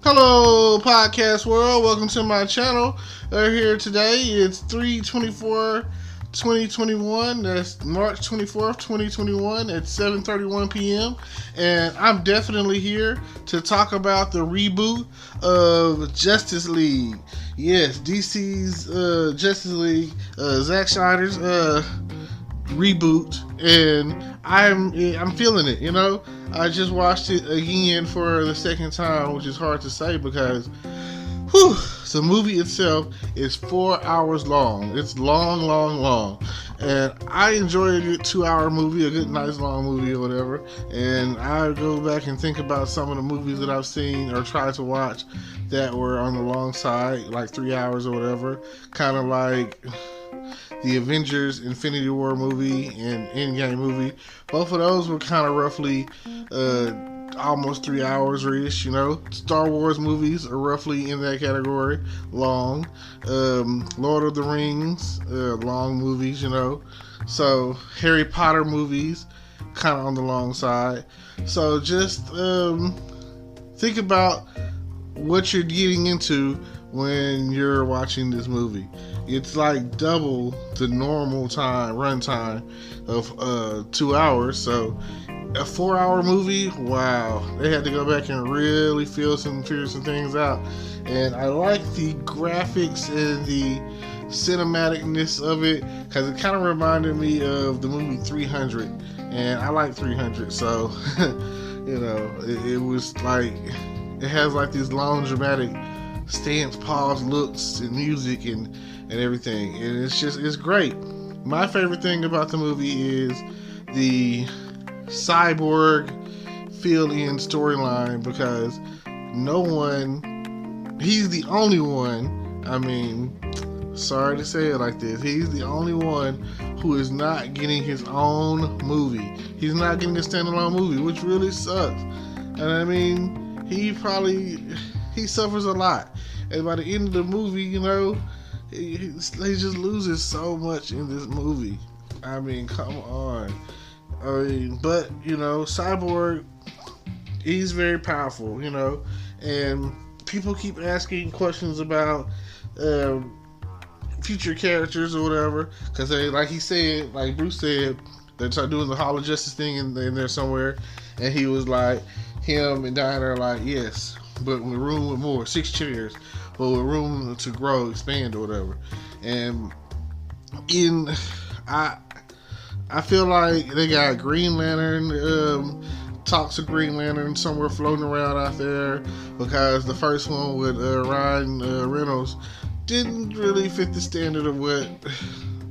Hello, podcast world. Welcome to my channel. Here today. It's 3/24/2021. That's March 24th, 2021 at 7:31 p.m. And I'm definitely here to talk about the reboot of Justice League. Yes, DC's Justice League, Zack Snyder's reboot, and I'm feeling it. I just watched it again for the second time, which is hard to say because the movie itself is 4 hours long. It's long, and I enjoyed it. 2-hour movie, a good nice long movie or whatever. And I go back and think about some of the movies that I've seen or tried to watch that were on the long side, like 3 hours or whatever, kind of like the Avengers Infinity War movie and Endgame movie. Both of those were kind of roughly almost 3 hours-ish, Star Wars movies are roughly in that category, long. Lord of the Rings, long movies, So Harry Potter movies, kind of on the long side. So just think about what you're getting into when you're watching this movie. It's like double the normal runtime of 2 hours. So a 4-hour movie, wow, they had to go back and really figure some things out. And I like the graphics and the cinematicness of it because it kind of reminded me of the movie 300, and I like 300, so it was like it has like these long dramatic stance, pause, looks, and music and everything, and it's great. My favorite thing about the movie is the cyborg fill-in storyline because he's the only one, sorry to say it like this, he's the only one who is not getting his own movie. He's not getting a standalone movie, which really sucks. And he suffers a lot. And by the end of the movie, he just loses so much in this movie. Come on. But, Cyborg, he's very powerful, and people keep asking questions about future characters or whatever, because like Bruce said, they're doing the Hall of Justice thing in there somewhere, and he was like, him and Diana are like, yes, but with room with more, 6 chairs, but with room to grow, expand or whatever. And I feel like they got Green Lantern, talks of Green Lantern somewhere floating around out there, because the first one with Ryan Reynolds didn't really fit the standard of what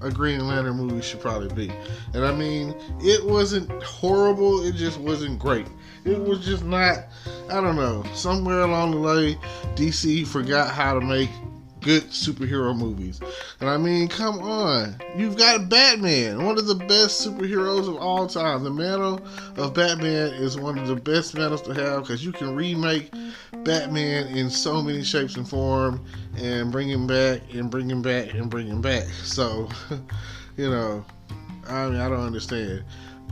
a Green Lantern movie should probably be. And it wasn't horrible, it just wasn't great. It was just not, I don't know, somewhere along the way, DC forgot how to make good superhero movies. And come on. You've got Batman, one of the best superheroes of all time. The mantle of Batman is one of the best mantles to have because you can remake Batman in so many shapes and forms and bring him back and bring him back and bring him back. So, I don't understand.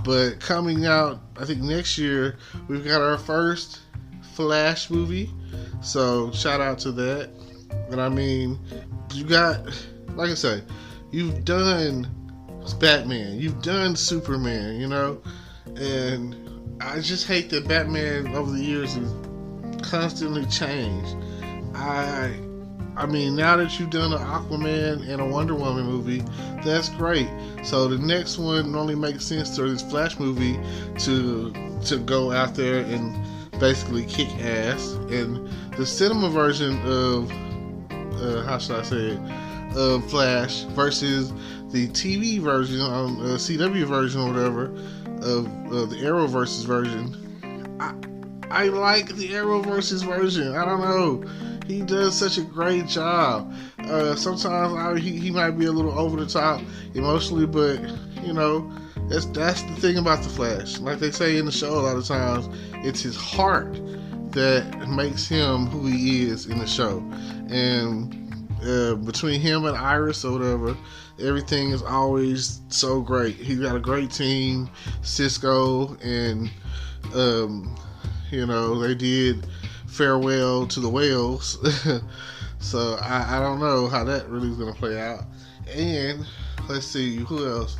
But coming out, I think next year, we've got our first Flash movie. So, shout out to that. And you got, like I say, you've done Batman, you've done Superman, and I just hate that Batman over the years has constantly changed. Now that you've done an Aquaman and a Wonder Woman movie, that's great. So the next one only makes sense for this Flash movie to go out there and basically kick ass. And the cinema version of of Flash versus the TV version on CW version or whatever of the Arrowverse version. I like the Arrowverse version. I don't know. He does such a great job. Sometimes he might be a little over the top emotionally, but that's the thing about the Flash. Like they say in the show a lot of times, it's his heart that makes him who he is in the show. And between him and Iris or whatever, everything is always so great. He's got a great team, Cisco, and they did farewell to the whales. So I don't know how that really is going to play out. And let's see, who else?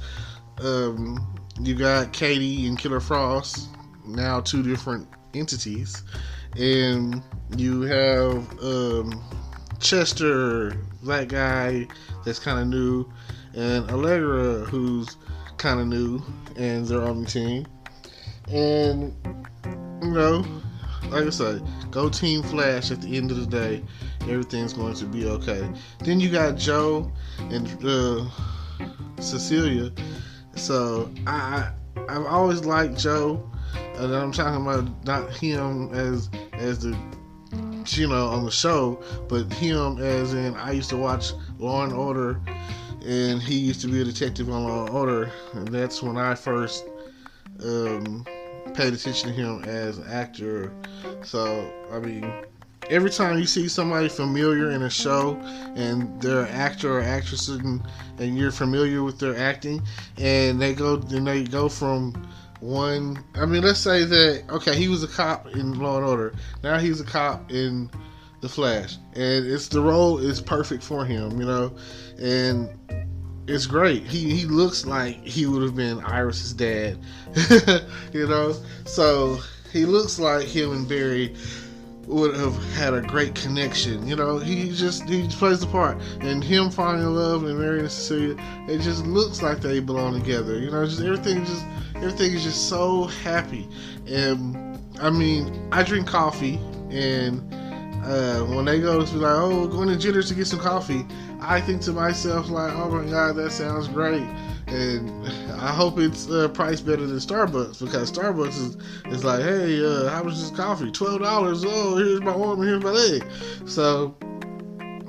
You got Katie and Killer Frost, now two different entities. And you have Chester, that guy that's kind of new, and Allegra, who's kind of new, and they're on the team. And, you know, like I said, go Team Flash. At the end of the day, everything's going to be okay. Then you got Joe and Cecilia. So I've always liked Joe, and I'm talking about not him as the, you know, on the show, but him as in, I used to watch Law and Order, and he used to be a detective on Law and Order, and that's when I first paid attention to him as an actor. So I mean, every time you see somebody familiar in a show and they're an actor or actress, and you're familiar with their acting, and they go from one, I mean, let's say that, okay, he was a cop in Law and Order, now he's a cop in The Flash, and the role is perfect for him, you know, and it's great. He looks like he would have been Iris's dad, you know, so he looks like him and Barry would have had a great connection, you know. He plays the part, and him falling in love and marrying Cecilia, it just looks like they belong together, you know. Just everything is just so happy. And I mean, I drink coffee, and when they go to be like, oh, we're going to Jitter's to get some coffee, I think to myself like, oh my God, that sounds great. And I hope it's priced better than Starbucks, because Starbucks is like, hey, how much is coffee? $12. Oh, here's my arm, here's my leg. So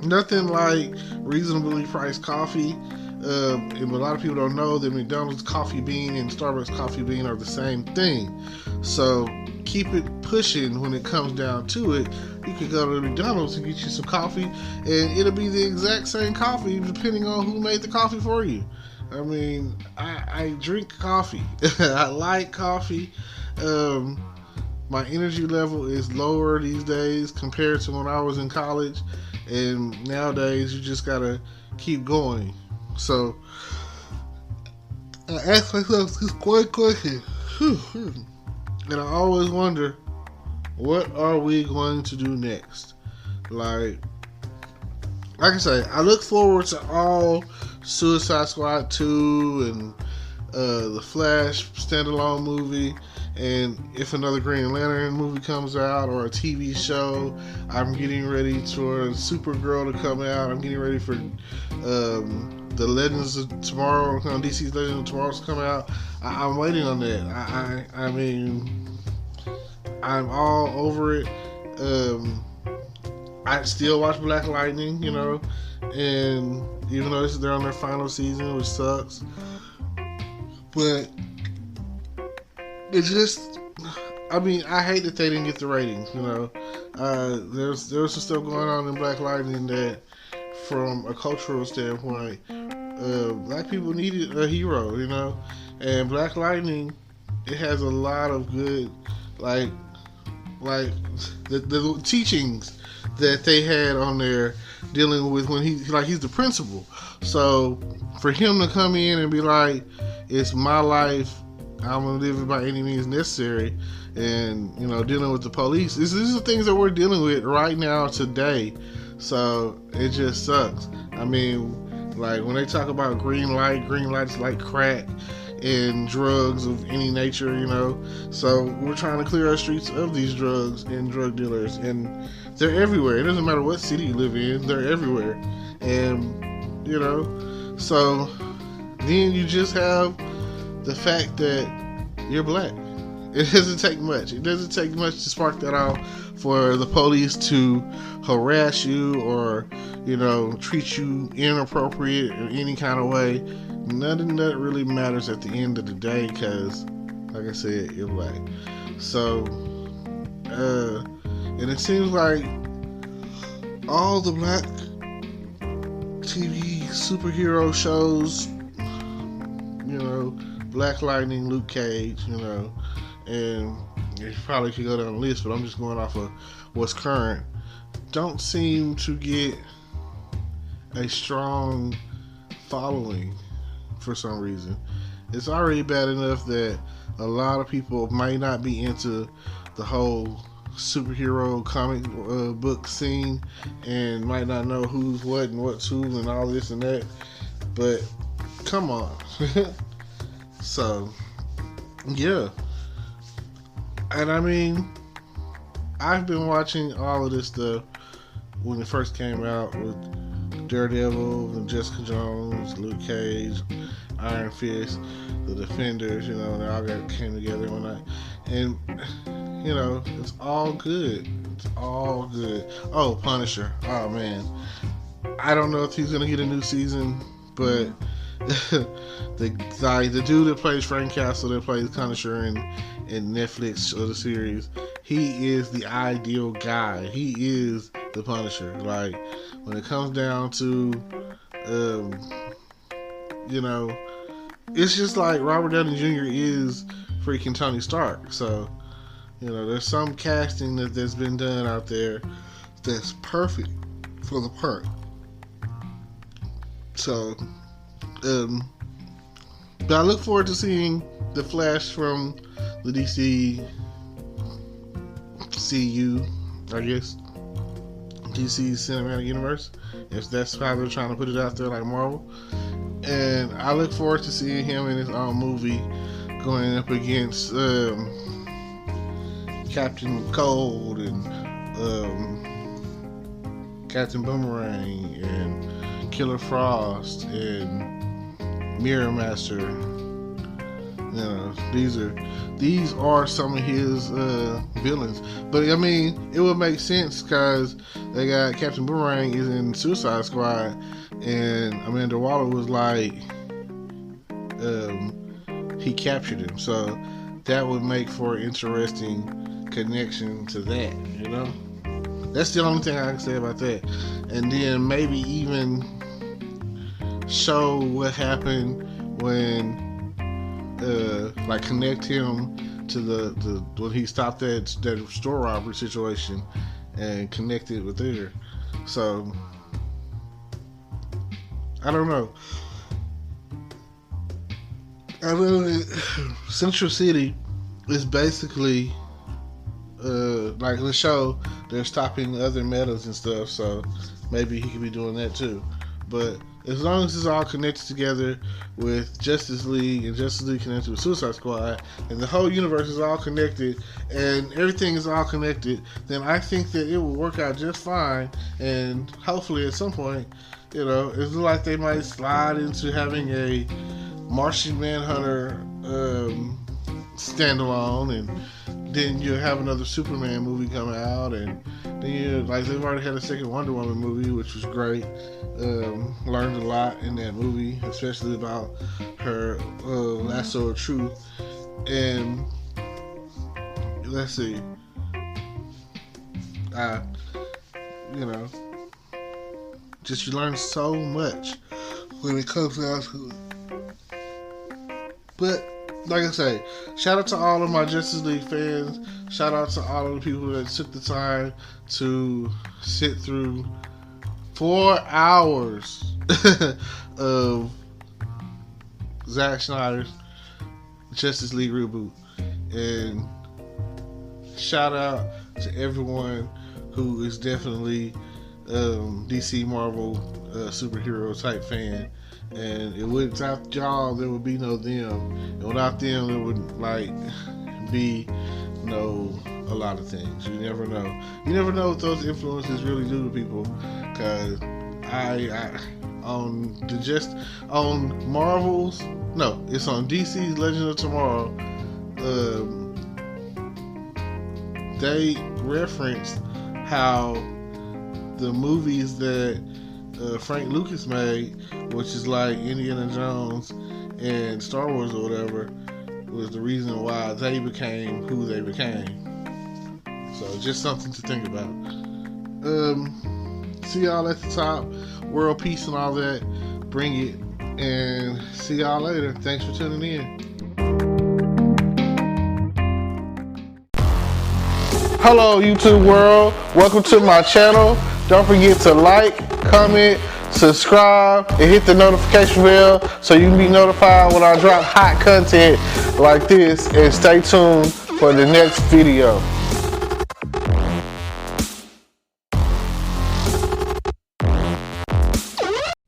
nothing like reasonably priced coffee. And a lot of people don't know that McDonald's coffee bean and Starbucks coffee bean are the same thing. So keep it pushing when it comes down to it. You can go to McDonald's and get you some coffee, and it'll be the exact same coffee depending on who made the coffee for you. I mean, I drink coffee. I like coffee. My energy level is lower these days compared to when I was in college, and nowadays you just gotta keep going. So I ask myself this one question, and I always wonder, what are we going to do next? Like I say, I look forward to all Suicide Squad 2 and the Flash standalone movie, and if another Green Lantern movie comes out or a TV show. I'm getting ready for Supergirl to come out. I'm getting ready for the Legends of Tomorrow, DC's Legends of Tomorrow to come out. I'm waiting on that. I mean, I'm all over it. I still watch Black Lightning, you know, and even though they're on their final season, which sucks, but it's just, I mean, I hate that they didn't get the ratings, you know. There's some stuff going on in Black Lightning that, from a cultural standpoint, black people needed a hero, you know, and Black Lightning, it has a lot of good, like the teachings that they had on there dealing with when he's the principal. So for him to come in and be like, it's my life, I'm gonna live it by any means necessary, and you know, dealing with the police, these are things that we're dealing with right now today. So it just sucks. I mean, like when they talk about green light is like crack and drugs of any nature, you know. So we're trying to clear our streets of these drugs and drug dealers, and they're everywhere. It doesn't matter what city you live in, they're everywhere. And you know, so then you just have the fact that you're black. It doesn't take much. It doesn't take much to spark that off for the police to harass you or, you know, treat you inappropriate in any kind of way. Nothing that really matters at the end of the day, because, like I said, you're black. So, and it seems like all the black TV superhero shows, you know, Black Lightning, Luke Cage, you know, and you probably could go down the list, but I'm just going off of what's current, don't seem to get a strong following for some reason. It's already bad enough that a lot of people might not be into the whole superhero comic book scene and might not know who's what and what's who and all this and that, but come on. So yeah, and I mean, I've been watching all of this stuff when it first came out with Daredevil and Jessica Jones, Luke Cage, Iron Fist, the Defenders, you know, they all came together one night, and you know, it's all good. It's all good. Oh, Punisher. Oh man, I don't know if he's gonna get a new season, but the dude that plays Frank Castle, that plays Punisher in Netflix the series, he is the ideal guy. He is the Punisher. Like, when it comes down to, you know, it's just like Robert Downey Jr. is freaking Tony Stark. So, you know, there's some casting that's been done out there that's perfect for the part. So, but I look forward to seeing the Flash from the DC CU, I guess, DC Cinematic Universe, if that's how they're trying to put it out there, like Marvel. And I look forward to seeing him in his own movie going up against Captain Cold and Captain Boomerang and Killer Frost and Mirror Master. You know, these are some of his villains. But I mean, it would make sense because they got Captain Boomerang is in Suicide Squad, and Amanda Waller was like, he captured him, so that would make for an interesting connection to that. You know, that's the only thing I can say about that. And then maybe even show what happened when, like, connect him to the when he stopped that store robbery situation and connect it with there. So I don't know. I know that Central City is basically like in the show, they're stopping other metas and stuff, so maybe he could be doing that too. But as long as it's all connected together with Justice League and Justice League connected with Suicide Squad, and the whole universe is all connected and everything is all connected, then I think that it will work out just fine. And hopefully at some point, you know, it looks like they might slide into having a Martian Manhunter standalone, and then you'll have another Superman movie come out, and then you, like, they've already had a second Wonder Woman movie, which was great. Learned a lot in that movie, especially about her lasso of truth. And let's see, you know, just you learn so much when it comes down to it. But like I say, shout out to all of my Justice League fans. Shout out to all of the people that took the time to sit through 4 hours of Zack Snyder's Justice League Reboot. And shout out to everyone who is definitely DC Marvel superhero type fan. And without y'all, there would be no them. And without them, there would, like, be no a lot of things. You never know. You never know what those influences really do to people. Cause on Marvel's, no, it's on DC's Legend of Tomorrow. They referenced how the movies that Frank Lucas made, which is like Indiana Jones and Star Wars or whatever, was the reason why they became who they became. So just something to think about. See y'all at the top. World peace and all that. Bring it. And see y'all later. Thanks for tuning in. Hello YouTube world, welcome to my channel. Don't forget to like, comment, subscribe, and hit the notification bell so you can be notified when I drop hot content like this, and stay tuned for the next video.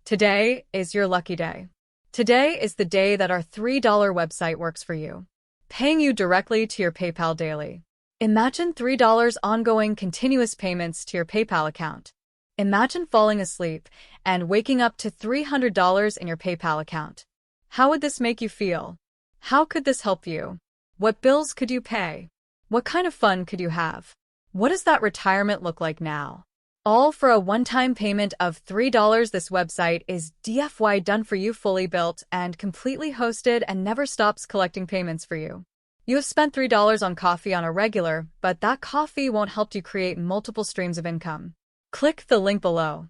Today is your lucky day. Today is the day that our $3 website works for you, paying you directly to your PayPal daily. Imagine $3 ongoing continuous payments to your PayPal account. Imagine falling asleep and waking up to $300 in your PayPal account. How would this make you feel? How could this help you? What bills could you pay? What kind of fun could you have? What does that retirement look like now? All for a one-time payment of $3. This website is DFY done for you, fully built and completely hosted, and never stops collecting payments for you. You have spent $3 on coffee on a regular, but that coffee won't help you create multiple streams of income. Click the link below.